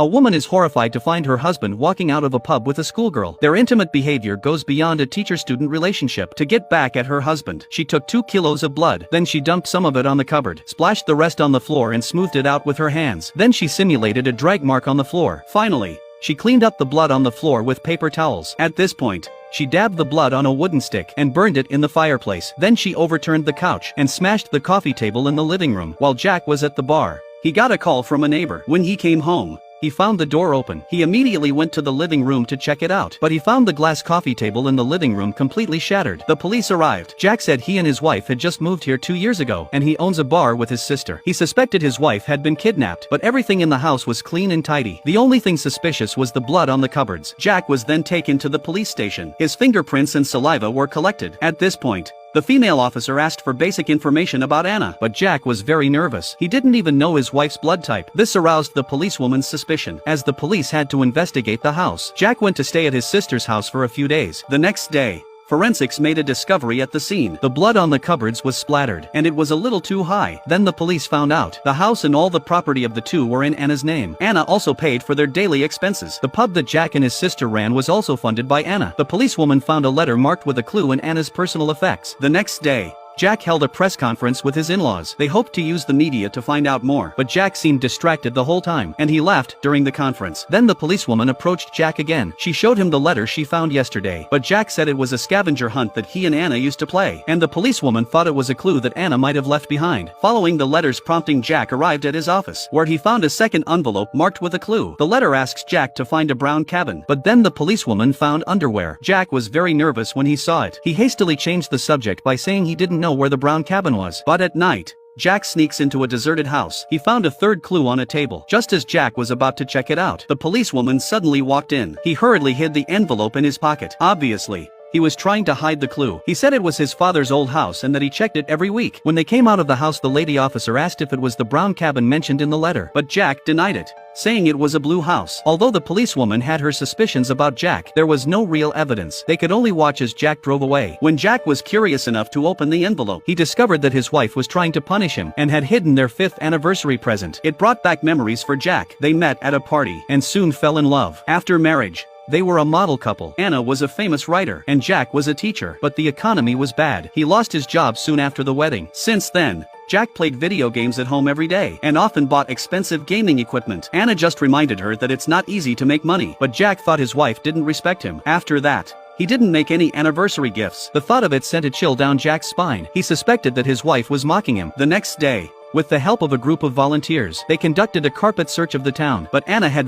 A woman is horrified to find her husband walking out of a pub with a schoolgirl. Their intimate behavior goes beyond a teacher-student relationship. To get back at her husband, she took 2 kilos of blood. Then she dumped some of it on the cupboard, splashed the rest on the floor and smoothed it out with her hands. Then she simulated a drag mark on the floor. Finally, she cleaned up the blood on the floor with paper towels. At this point, she dabbed the blood on a wooden stick and burned it in the fireplace. Then she overturned the couch and smashed the coffee table in the living room. While Jack was at the bar, he got a call from a neighbor. When he came home, he found the door open. He immediately went to the living room to check it out, but he found the glass coffee table in the living room completely shattered. The police arrived. Jack said he and his wife had just moved here 2 years ago, and he owns a bar with his sister. He suspected his wife had been kidnapped, but everything in the house was clean and tidy. The only thing suspicious was the blood on the cupboards. Jack was then taken to the police station. His fingerprints and saliva were collected. At this point, the female officer asked for basic information about Anna, but Jack was very nervous. He didn't even know his wife's blood type. This aroused the policewoman's suspicion. As the police had to investigate the house, Jack went to stay at his sister's house for a few days. The next day, forensics made a discovery at the scene. The blood on the cupboards was splattered, and it was a little too high. Then the police found out the house and all the property of the two were in Anna's name. Anna also paid for their daily expenses. The pub that Jack and his sister ran was also funded by Anna. The policewoman found a letter marked with a clue in Anna's personal effects. The next day, Jack held a press conference with his in-laws. They hoped to use the media to find out more, but Jack seemed distracted the whole time, and he left during the conference. Then the policewoman approached Jack again. She showed him the letter she found yesterday, but Jack said it was a scavenger hunt that he and Anna used to play, and the policewoman thought it was a clue that Anna might have left behind. Following the letter's prompting, Jack arrived at his office, where he found a second envelope marked with a clue. The letter asks Jack to find a brown cabin, but then the policewoman found underwear. Jack was very nervous when he saw it. He hastily changed the subject by saying he didn't know where the brown cabin was. But at night, Jack sneaks into a deserted house. He found a third clue on a table. Just as Jack was about to check it out, the policewoman suddenly walked in. He hurriedly hid the envelope in his pocket. Obviously, he was trying to hide the clue. He said it was his father's old house and that he checked it every week. When they came out of the house, the lady officer asked if it was the brown cabin mentioned in the letter, but Jack denied it, saying it was a blue house. Although the policewoman had her suspicions about Jack, there was no real evidence. They could only watch as Jack drove away. When Jack was curious enough to open the envelope, he discovered that his wife was trying to punish him and had hidden their 5th anniversary present. It brought back memories for Jack. They met at a party and soon fell in love. After marriage, they were a model couple. Anna was a famous writer, and Jack was a teacher, but the economy was bad. He lost his job soon after the wedding. Since then, Jack played video games at home every day, and often bought expensive gaming equipment. Anna just reminded her that it's not easy to make money, but Jack thought his wife didn't respect him. After that, he didn't make any anniversary gifts. The thought of it sent a chill down Jack's spine. He suspected that his wife was mocking him. The next day, with the help of a group of volunteers, they conducted a carpet search of the town, but Anna had